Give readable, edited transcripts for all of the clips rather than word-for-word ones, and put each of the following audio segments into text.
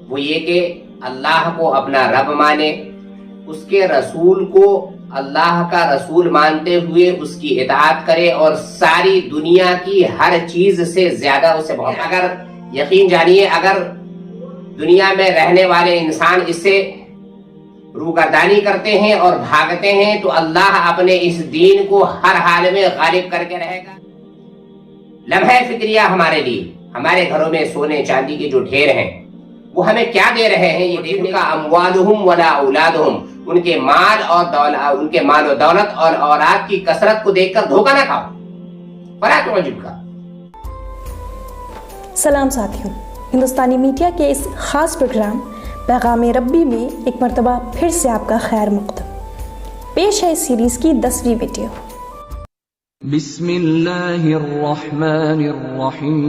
وہ یہ کہ اللہ کو اپنا رب مانے، اس کے رسول کو اللہ کا رسول مانتے ہوئے اس کی اطاعت کرے اور ساری دنیا کی ہر چیز سے زیادہ اسے محبت۔ اگر یقین جانیے اگر دنیا میں رہنے والے انسان اس سے روگردانی کرتے ہیں اور بھاگتے ہیں تو اللہ اپنے اس دین کو ہر حال میں غالب کر کے رہے گا۔ لمحہ فکریہ ہمارے لیے، ہمارے گھروں میں سونے چاندی کے جو ڈھیر ہیں وہ ہمیں کیا دے رہے ہیں یہ دیکھنے کا۔ اموالہم ولا اولادہم، ان کے مال و دولت اور اولاد کی کثرت کو دیکھ کر دھوکہ نہ کھاؤ۔ فلا تعجبک۔ سلام ساتھیوں، ہندوستانی میڈیا کے اس خاص پروگرام پیغام ربی میں ایک مرتبہ پھر سے آپ کا خیر مقدم۔ پیش ہے اس سیریز کی 10ویں ویڈیو۔ بسم اللہ الرحمن الرحیم۔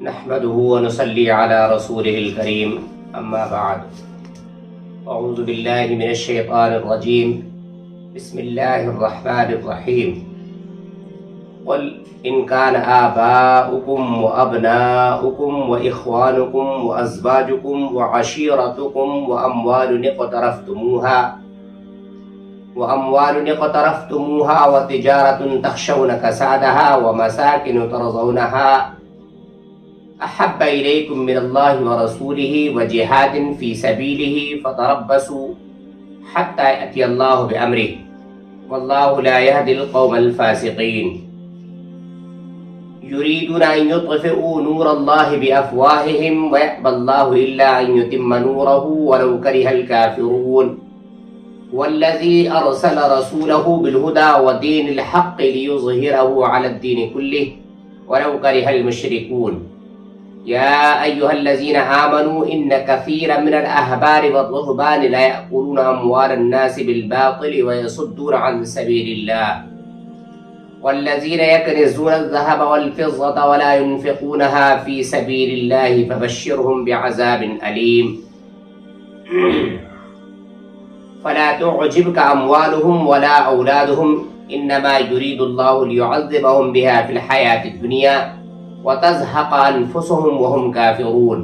نحمده ونصلي على رسوله الكريم، اما بعد، اعوذ باللہ من الشیطان الرجیم، بسم اللہ الرحمن الرحیم۔ قل ان كان آباؤكم وأبناؤكم وإخوانكم وأزواجكم وعشيرتكم وأموال اقترفتموها وتجارة تخشون كسادها ومساكن ترضونها أحب إليكم من الله ورسوله وجهاد في سبيله فتربصوا حتى يأتي الله بأمره والله لا يهدي القوم الفاسقين يريدون أن يطفئوا نور الله بأفواههم ويأبى الله إلا أن يتم نوره ولو كره الكافرون والذي أرسل رسوله بالهدى ودين الحق ليظهره على الدين كله ولو كره المشركون يا أيها الذين آمنوا إن كثيرا من الأحبار والرهبان لا يأكلون أموال الناس بالباطل ويصدون عن سبيل الله والذين يكنزون الذهب والفضة ولا ينفقونها في سبيل الله فبشرهم بعذاب أليم فلا تعجبك أموالهم ولا أولادهم إنما يريد الله ليعذبهم بها في الحياة الدنيا وتزهق أنفسهم وهم كافرون۔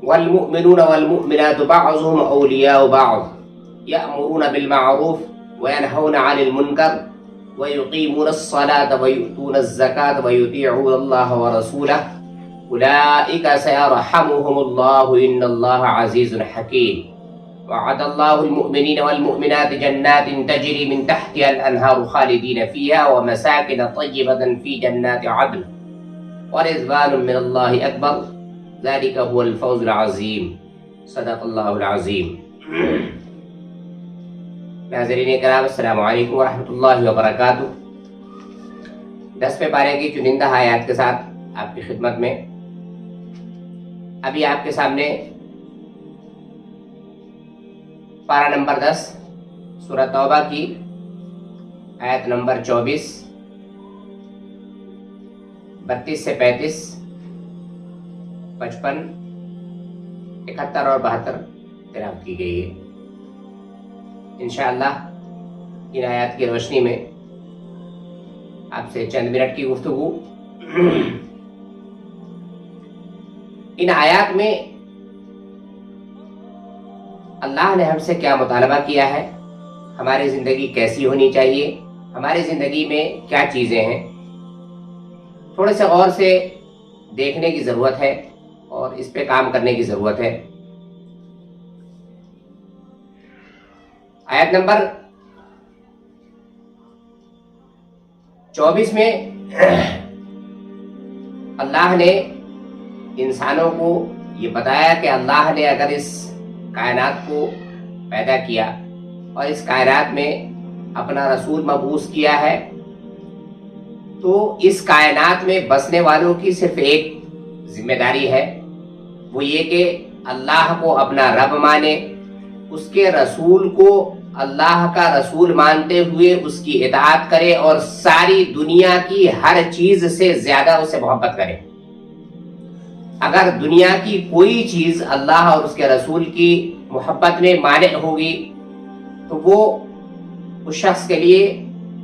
والمؤمنون والمؤمنات بعضهم أولياء بعض يأمرون بالمعروف وينهون عن المنكر ويقيمون الصلاة ويؤتون الزكاة ويطيعون الله ورسوله أولئك سيرحمهم الله إن الله عزيز حكيم۔ وعد الله المؤمنين والمؤمنات جنات تجري من تحتها الأنهار خالدين فيها ومساكن طيبة في جنات عدن ورضوان من الله أكبر ذلك هو الفوز العظيم۔ صدق الله العظيم۔ ناظرین کرام، السلام علیکم ورحمۃ اللہ وبرکاتہ۔ 10ویں پارے کی چنندہ آیات کے ساتھ آپ کی خدمت میں ابھی آپ کے سامنے پارہ نمبر 10 سورہ توبہ کی آیت نمبر 24، 32 سے 35، 55، 71 اور 72 تلاوت کی گئی ہے۔ انشاءاللہ ان آیات کی روشنی میں آپ سے چند منٹ کی گفتگو۔ ان آیات میں اللہ نے ہم سے کیا مطالبہ کیا ہے، ہماری زندگی کیسی ہونی چاہیے، ہماری زندگی میں کیا چیزیں ہیں، تھوڑے سے غور سے دیکھنے کی ضرورت ہے اور اس پہ کام کرنے کی ضرورت ہے۔ آیت نمبر 24 میں اللہ نے انسانوں کو یہ بتایا کہ اللہ نے اگر اس کائنات کو پیدا کیا اور اس کائنات میں اپنا رسول مبعوث کیا ہے تو اس کائنات میں بسنے والوں کی صرف ایک ذمہ داری ہے، وہ یہ کہ اللہ کو اپنا رب مانے، اس کے رسول کو اللہ کا رسول مانتے ہوئے اس کی اطاعت کرے اور ساری دنیا کی ہر چیز سے زیادہ اسے محبت کرے۔ اگر دنیا کی کوئی چیز اللہ اور اس کے رسول کی محبت میں مانع ہوگی تو وہ اس شخص کے لیے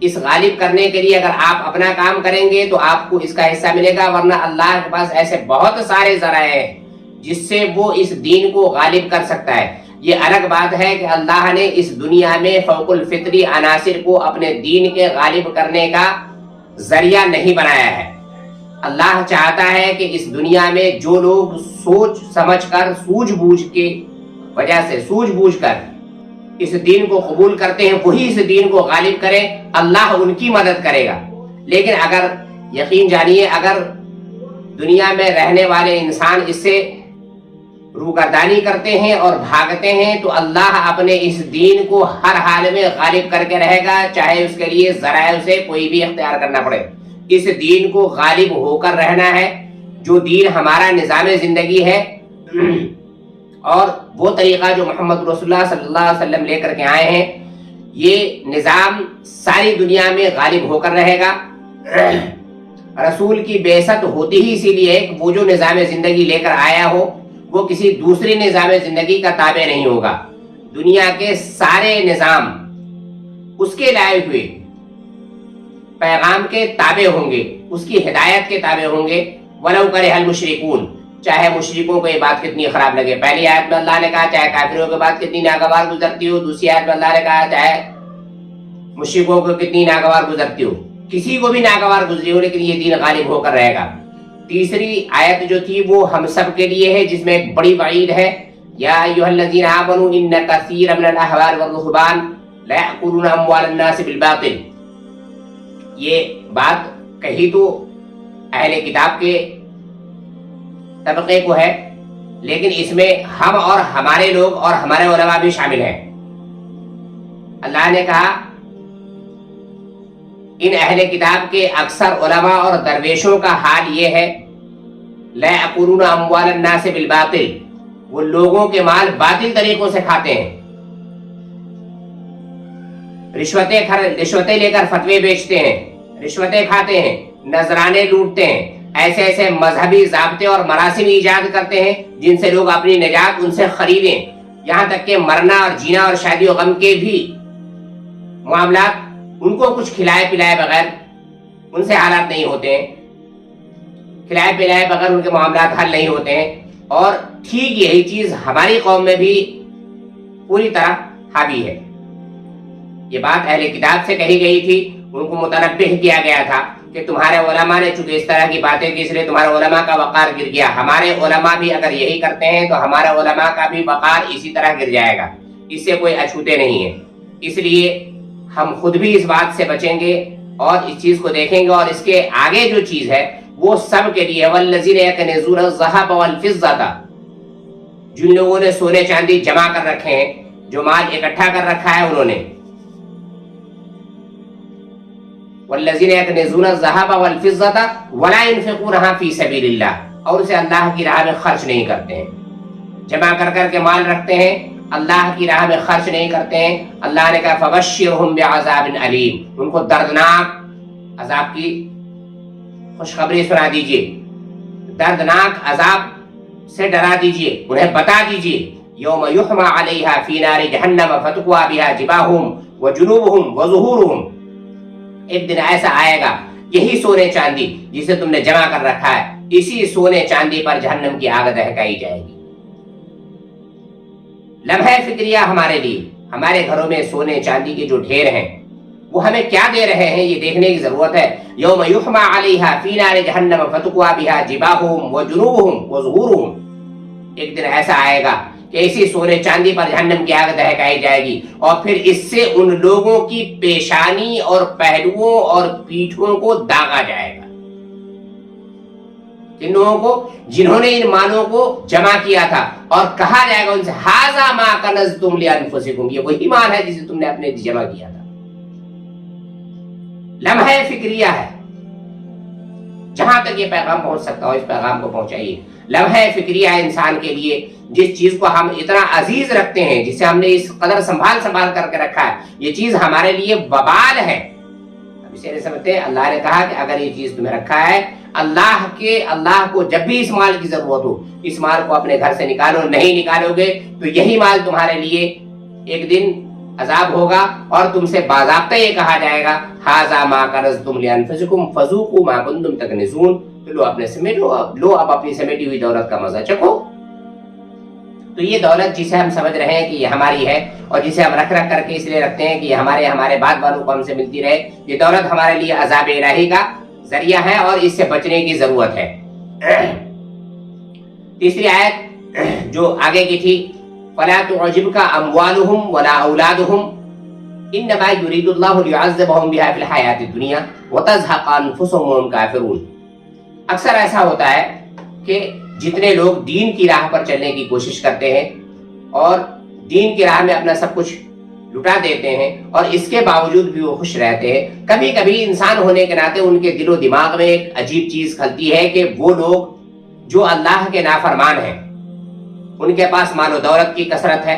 اس غالب کرنے کے لیے اگر آپ اپنا کام کریں گے تو آپ کو اس کا حصہ ملے گا، ورنہ اللہ کے پاس ایسے بہت سارے ذرائع ہیں جس سے وہ اس دین کو غالب کر سکتا ہے۔ یہ الگ بات ہے کہ اللہ نے اس دنیا میں فوق الفطری عناصر کو اپنے دین کے غالب کرنے کا ذریعہ نہیں بنایا ہے۔ اللہ چاہتا ہے کہ اس دنیا میں جو لوگ سوچ سمجھ کر سوجھ بوجھ کر اس دین کو قبول کرتے ہیں وہی اس دین کو غالب کرے، اللہ ان کی مدد کرے گا۔ لیکن اگر یقین جانیے اگر دنیا میں رہنے والے انسان اس سے روگردانی کرتے ہیں اور بھاگتے ہیں تو اللہ اپنے اس دین کو ہر حال میں غالب کر کے رہے گا، چاہے اس کے لیے ذرائع سے کوئی بھی اختیار کرنا پڑے۔ اس دین کو غالب ہو کر رہنا ہے، جو دین ہمارا نظام زندگی ہے اور وہ طریقہ جو محمد رسول اللہ صلی اللہ علیہ وسلم لے کر کے آئے ہیں، یہ نظام ساری دنیا میں غالب ہو کر رہے گا۔ رسول کی بعثت ہوتی ہی اسی لیے کہ وہ جو نظام زندگی لے کر آیا ہو وہ کسی دوسری نظام زندگی کا تابع نہیں ہوگا۔ دنیا کے سارے نظام اس کے لائے ہوئے پیغام کے تابع ہوں گے، اس کی ہدایت کے تابع ہوں گے۔ وَلَوْ كَرِهَ الْمُشْرِكُونَ، چاہے مشرکوں کو یہ بات کتنی خراب لگے۔ پہلی آیت میں اللہ نے کہا چاہے کافروں کے بعد کتنی ناگوار گزرتی ہو، دوسری آیت میں اللہ نے کہا چاہے مشرکوں کو کتنی ناگوار گزرتی ہو، کسی کو بھی ناگوار گزری ہو لیکن یہ دین غالب ہو کر رہے گا۔ تیسری آیت جو تھی وہ ہم سب کے لیے ہے، جس میں ایک بڑی وعید ہے، یا ایھا الذین آمنوا ان کثیرا من الاحبار والرہبان لا یأکلون اموال الناس بالباطل۔ یہ بات کہی تو اہل کتاب کے طبقے کو ہے، لیکن اس میں ہم اور ہمارے لوگ اور ہمارے علماء بھی شامل ہیں۔ اللہ نے کہا ان اہل کتاب کے اکثر علماء اور درویشوں کا حال یہ ہے، لا یأکلون اموال الناس بالباطل، وہ لوگوں کے مال باطل طریقوں سے کھاتے ہیں، رشوتیں لے کر فتوے بیچتے ہیں، رشوتیں کھاتے ہیں، نذرانے لوٹتے ہیں، ایسے ایسے مذہبی ضابطے اور مراسم ایجاد کرتے ہیں جن سے لوگ اپنی نجات ان سے خریدیں، یہاں تک کہ مرنا اور جینا اور شادی و غم کے بھی معاملات ان کو کچھ کھلائے پلائے بغیر ان سے حالات نہیں ہوتے ہیں، کھلائے پلائے بغیر ان کے معاملات حل نہیں ہوتے ہیں۔ اور ٹھیک یہی چیز ہماری قوم میں بھی پوری طرح حاوی ہے۔ یہ بات اہل کتاب سے کہی گئی تھی، ان کو متنبہ کیا گیا تھا کہ تمہارے علماء نے چونکہ اس طرح کی باتیں کی اس لیے تمہارے علماء کا وقار گر گیا، ہمارے علماء بھی اگر یہی کرتے ہیں تو ہمارے علماء کا بھی وقار اسی طرح گر جائے گا، اس سے کوئی اچھوتے نہیں ہیں۔ اس لیے ہم خود بھی اس بات سے بچیں گے اور اس چیز کو دیکھیں گے، اور اس کے آگے جو چیز ہے وہ سب کے لیے والذین یکنزون الذھب والفضة، جن لوگوں نے سونے چاندی جمع کر رکھے ہیں، جو مال اکٹھا کر رکھا ہے انہوں نے، والذین یکنزون الذھب والفضة ولا ينفقونها فی سبیل اللہ، اور اسے اللہ کی راہ میں خرچ نہیں کرتے ہیں، جمع کر کر کے مال رکھتے ہیں، اللہ کی راہ میں خرچ نہیں کرتے ہیں۔ اللہ نے کہا فبشرہم بعذاب علیم، ان کو دردناک عذاب کی خوشخبری سنا دیجئے، دردناک عذاب سے ڈرا دیجئے، انہیں بتا دیجئے یوم یحمى علیہا فی نار جہنم فتقوی بہا جباہہم وجنوبہم وظہورہم، ایک دن ایسا آئے گا یہی سونے چاندی جسے تم نے جمع کر رکھا ہے، اسی سونے چاندی پر جہنم کی آگ دہکائی جائے گی۔ لمحہ فکریہ ہمارے لیے، ہمارے گھروں میں سونے چاندی کے جو ڈھیر ہیں وہ ہمیں کیا دے رہے ہیں یہ دیکھنے کی ضرورت ہے۔ یوم یحمى علیہا فی نار جہنم فتقوی بہا جباہہم وجنوبہم وظہورہم، ایک دن ایسا آئے گا کہ اسی سونے چاندی پر جہنم کی آگ دہکائی جائے گی، اور پھر اس سے ان لوگوں کی پیشانی اور پہلوؤں اور پیٹھوں کو داغا جائے گا، ان لوگوں کو جنہوں نے ان مالوں کو جمع کیا تھا، اور کہا جائے گا ان سے ھذا ما کنزتم لانفسکم، یہ وہی مال ہے جسے تم نے اپنے لیے جمع کیا تھا۔ لمحہ فکریہ ہے، جہاں تک یہ پیغام پہنچ سکتا ہو اس پیغام کو پہنچائیے۔ لمحہ فکریہ ہے انسان کے لیے، جس چیز کو ہم اتنا عزیز رکھتے ہیں، جسے ہم نے اس قدر سنبھال کر کے رکھا ہے، یہ چیز ہمارے لیے وبال ہے۔ اب اسے نہیں سمجھتے، اللہ نے کہا کہ اگر یہ چیز تمہیں رکھا ہے، اللہ کو جب بھی اس مال کی ضرورت ہو اس مال کو اپنے گھر سے نکالو، نہیں نکالو گے تو یہی مال تمہارے لیے ایک دن عذاب ہوگا اور تم سے باضابطہ یہ کہا جائے گا ھذا ما کنزتم لانفسکم فذوقوا ما کنتم تکنزون، تو لو اپنے لو اب اپنی سمیٹی ہوئی دولت کا مزہ چکھو۔ تو یہ دولت جسے ہم سمجھ رہے ہیں کہ یہ ہماری ہے اور جسے ہم رکھ کر کے اس لیے رکھتے ہیں کہ یہ ہمارے بعد والوں کو ہم سے ملتی رہے، یہ دولت ہمارے لیے عذاب الہی کا ذریعہ ہے اور اس سے بچنے کی ضرورت ہے۔ تیسری آیت جو آگے کی تھی فَلَا تُعْجِبْكَ أَمْوَالُهُمْ وَلَا أَوْلَادُهُمْ إِنَّمَا يُرِيدُ اللَّهُ لِيُعَذِّبَهُمْ بِهَا فِي الْحَيَاةِ الدُّنْيَا وَتَزْهَقَ أَنفُسُهُمْ وَهُمْ كَافِرُونَ۔ اکثر ایسا ہوتا ہے کہ جتنے لوگ دین کی راہ پر چلنے کی کوشش کرتے ہیں اور دین کی راہ میں اپنا سب کچھ لٹا دیتے ہیں اور اس کے باوجود بھی وہ خوش رہتے ہیں، کبھی کبھی انسان ہونے کے ناطے ان کے دل و دماغ میں ایک عجیب چیز کھلتی ہے کہ وہ لوگ جو اللہ کے نافرمان ہیں، ان کے پاس مال و دولت کی کثرت ہے،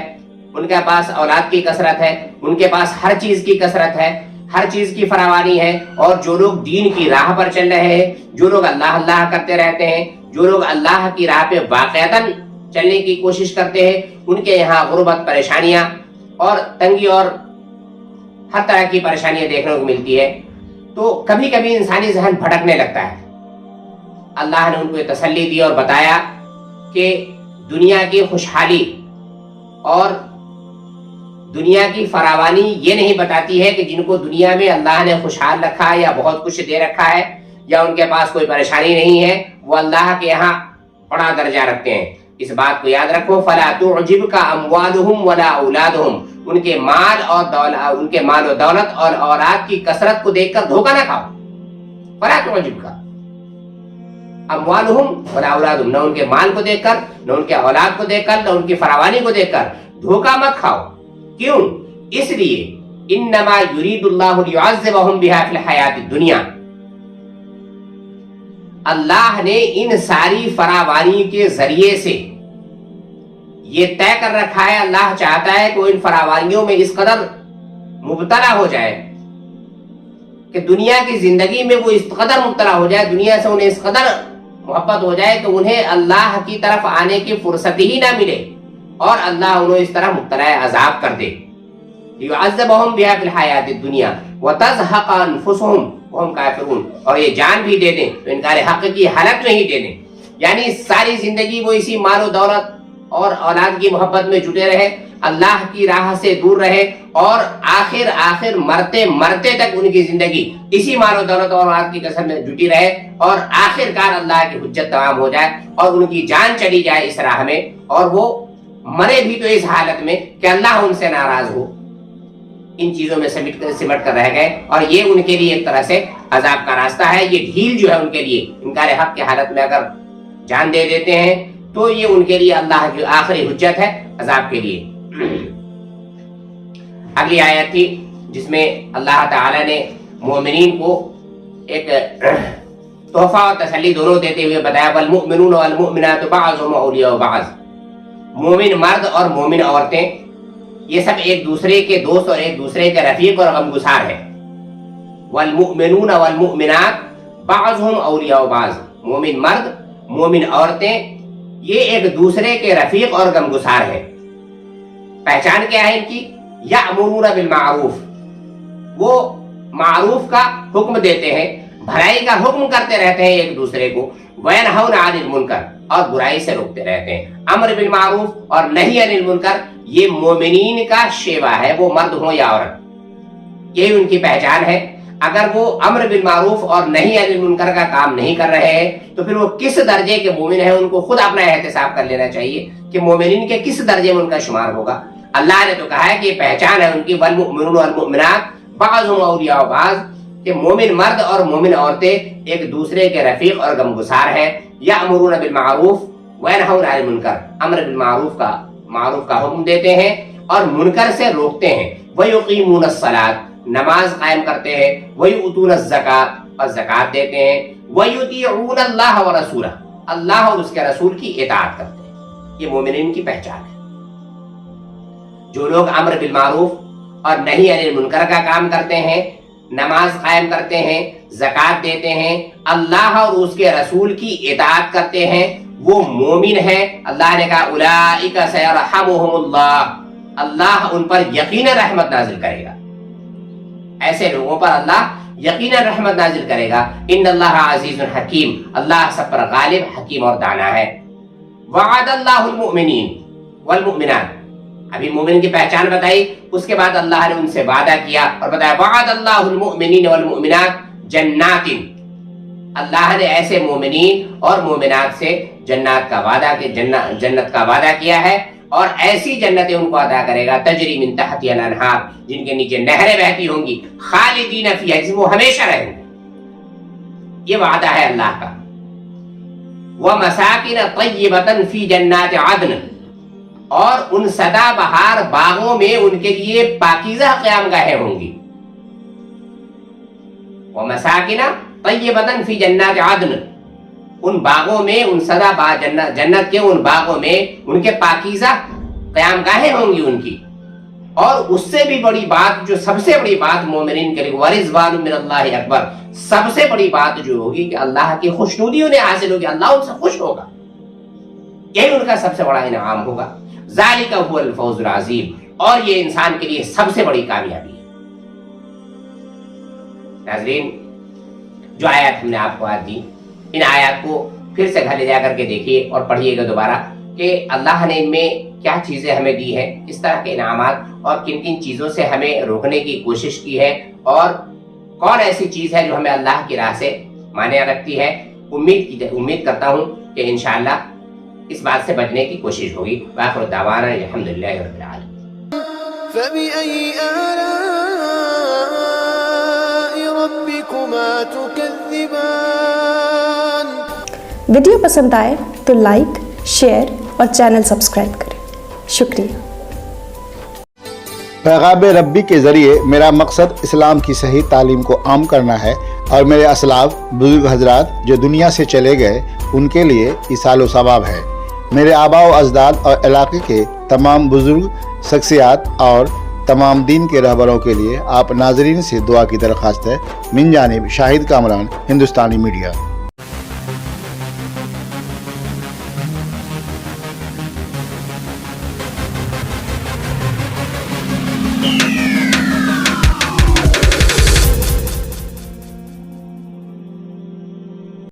ان کے پاس اولاد کی کثرت ہے، ان کے پاس ہر چیز کی کثرت ہے، ہر چیز کی فراوانی ہے، اور جو لوگ دین کی راہ پر چل رہے ہیں، جو لوگ اللہ اللہ کرتے رہتے ہیں، جو لوگ اللہ کی راہ پہ واقعتاً چلنے کی کوشش کرتے ہیں، ان کے یہاں غربت، پریشانیاں اور تنگی اور ہر طرح کی پریشانیاں دیکھنے کو ملتی ہے۔ تو کبھی کبھی انسانی ذہن بھٹکنے لگتا ہے۔ اللہ نے ان کو یہ تسلی دی اور بتایا کہ دنیا کی خوشحالی اور دنیا کی فراوانی یہ نہیں بتاتی ہے کہ جن کو دنیا میں اللہ نے خوشحال رکھا ہے یا بہت کچھ دے رکھا ہے یا ان کے پاس کوئی پریشانی نہیں ہے، وہ اللہ کے یہاں بڑا درجہ رکھتے ہیں۔ اس بات کو یاد رکھو فَلَا تُعْجِبْكَ أَمْوَالُهُمْ وَلَا أَوْلَادُهُمْ، ان کے مال و دولت اور اولاد کی کثرت کو دیکھ کر دھوکہ نہ کھاؤ۔ فَلَا تُعْجِبْكَ أَمْوَالُهُمْ وَلَا أَوْلَادُهُمْ، نہ ان کے مال کو دیکھ کر، نہ ان کے اولاد کو دیکھ کر، نہ ان کی فراوانی کو دیکھ کر دھوکہ مت کھاؤ۔ کیوں؟ اس لیے انما یرید اللہ لیعذبہم بہا فی الحیات الدنیا، اللہ نے ان ساری فراوانی کے ذریعے سے یہ طے کر رکھا ہے، اللہ چاہتا ہے کہ وہ ان فراوانیوں میں اس قدر مبتلا ہو جائے کہ دنیا کی زندگی میں وہ اس قدر مبتلا ہو جائے، دنیا سے انہیں اس قدر محبت ہو جائے کہ انہیں اللہ کی طرف آنے کی فرصت ہی نہ ملے اور اللہ انہیں اس طرح مبتلا عذاب کر دے۔ لیعذبہم بہا فی الحیات الدنیا وتزہق انفسہم وہم کافرون، اور یہ جان بھی دے دیں تو انکار حق کی حالت میں ہی دے دیں، یعنی ساری زندگی وہ اسی مال و دولت اور اولاد کی محبت میں جٹے رہے، اللہ کی راہ سے دور رہے اور آخر مرتے تک ان کی زندگی اسی مال و دولت اور اولاد کی کثرت میں جٹی رہے اور آخر کار اللہ کی حجت تمام ہو جائے اور ان کی جان چلی جائے اس راہ میں اور وہ مرے بھی تو اس حالت میں کہ اللہ ان سے ناراض ہو۔ ان چیزوں میں سمٹ کر رہ گئے اور یہ ان کے لیے ایک طرح سے عذاب کا راستہ ہے۔ یہ ڈھیل جو ہے ان کے لیے انکار حق کی حالت میں اگر جان دے دیتے ہیں تو یہ ان کے لیے اللہ کی آخری حجت ہے عذاب کے لیے۔ اگلی آیت تھی جس میں اللہ تعالی نے مومنین کو ایک تحفہ اور تسلی دونوں دیتے ہوئے بتایا والمؤمنون والمؤمنات بعضهم اولیاء بعض، مومن مرد اور مومن عورتیں یہ سب ایک دوسرے کے دوست اور ایک دوسرے کے رفیق اور غمگسار ہیں۔ والمؤمنون والمؤمنات بعضهم اولیاء بعض، مومن مرد مومن عورتیں یہ ایک دوسرے کے رفیق اور غمگسار ہیں۔ پہچان کیا ہے ان کی؟ یأمرون بالمعروف، وہ معروف کا حکم دیتے ہیں، بھلائی کا حکم کرتے رہتے ہیں ایک دوسرے کو، وینہون عن المنکر، اور برائی سے روکتے رہتے ہیں۔ امر بالمعروف اور نہی عن المنکر یہ مومنین کا شیوا ہے، وہ مرد ہوں یا عورت، یہی ان کی پہچان ہے۔ اگر وہ امر بالمعروف اور نہی عن المنکر کا کام نہیں کر رہے ہیں تو پھر وہ کس درجے کے مومن ہیں، ان کو خود اپنا احتساب کر لینا چاہیے کہ مومنین کے کس درجے میں ان کا شمار ہوگا۔ اللہ نے تو کہا ہے کہ یہ پہچان ہے ان کی والمؤمنون والمؤمنات بعضهم اولیاء بعض، کہ مومن مرد اور مومن عورتیں ایک دوسرے کے رفیق اور غمگسار ہیں۔ یأمرون بالمعروف وینہون عن المنکر، امر بالمعروف کا حکم دیتے ہیں اور منکر سے روکتے ہیں۔ ویقیمون الصلاۃ، نماز قائم کرتے ہیں۔ ویؤتون الزکاۃ، اور زکات دیتے ہیں۔ ویطیعون اللہ ورسولہ، اللہ اور اس کے رسول کی اطاعت کرتے ہیں۔ یہ مومنین کی پہچان ہے۔ جو لوگ امر بالمعروف اور نہی عن المنکر کا کام کرتے ہیں، نماز قائم کرتے ہیں، زکات دیتے ہیں، اللہ اور اس کے رسول کی اطاعت کرتے ہیں، وہ مومن ہیں۔ اللہ نے کہا اولئک سیرحمہم اللہ، اللہ ان پر یقیناً رحمت نازل کرے گا، ایسے لوگوں پر اللہ یقیناً رحمت نازل کرے گا۔ ان اللہ عزیز حکیم، اللہ سب پر غالب، حکیم اور دانا ہے۔ وعد اللہ المؤمنین والمؤمنات، ابھی مومن کی پہچان بتائی، اس کے بعد اللہ نے ان سے وعدہ کیا اور بتایا وعد اللہ المؤمنین والمؤمنات جنات، اللہ نے ایسے مومنین اور مومنات سے جنات کا وعدہ جنت کا وعدہ کیا ہے، اور ایسی جنتیں ان کو عطا کرے گا تجری من تحتها الانہار، جن کے نیچے نہریں بہتی ہوں گی، خالدین فیہا، جس میں وہ ہمیشہ رہیں گے، یہ وعدہ ہے اللہ کا۔ ومساکن طیبۃ فی جنات عدن، اور ان سدا بہار باغوں میں ان کے لیے پاکیزہ قیام گاہیں ہوں گی۔ ومساکن طیبۃ فی جنات عدن، ان باغوں میں، ان سدا جنت کے ان باغوں میں ان کے پاکیزہ قیام گاہیں ہوں گی ان کی۔ اور اس سے بھی بڑی بات، جو سب سے بڑی بات مومنین کے لیے، ورضوان من اللہ اکبر، سب سے بڑی بات جو ہوگی کہ اللہ کی خوشنودی انہیں حاصل ہوگی، اللہ ان سے خوش ہوگا، یہی ان کا سب سے بڑا انعام ہوگا۔ ذالک هو الفوز العظیم، اور یہ انسان کے لیے سب سے بڑی کامیابی ہے۔ ناظرین، جو آیات ہم نے آپ کو آج دی، ان آیات کو پھر سے گھر لے جا کر کے دیکھیے اور پڑھیے گا دوبارہ کہ اللہ نے ان میں کیا چیزیں ہمیں دی ہیں، کس طرح کے انعامات، اور کن کن چیزوں سے ہمیں روکنے کی کوشش کی ہے، اور کون ایسی چیز ہے جو ہمیں اللہ کی راہ سے مانع رکھتی ہے۔ امید کرتا ہوں کہ انشاءاللہ اس بات سے بچنے کی کوشش ہوگی۔ وآخر دعوانا الحمدللہ رب العالمین۔ فبأي آلاء ربكما تكذبان۔ ویڈیو پسند آئے تو لائک، شیئر اور چینل سبسکرائب کریں۔ شکریہ۔ پیغام ربی کے ذریعے میرا مقصد اسلام کی صحیح تعلیم کو عام کرنا ہے، اور میرے اسلاف بزرگ حضرات جو دنیا سے چلے گئے ان کے لیے ایصال و ثواب ہے۔ میرے آباء و اجداد اور علاقے کے تمام بزرگ شخصیات اور تمام دین کے رہبروں کے لیے آپ ناظرین سے دعا کی درخواست ہے۔ من جانب شاہد کامران، ہندوستانی میڈیا۔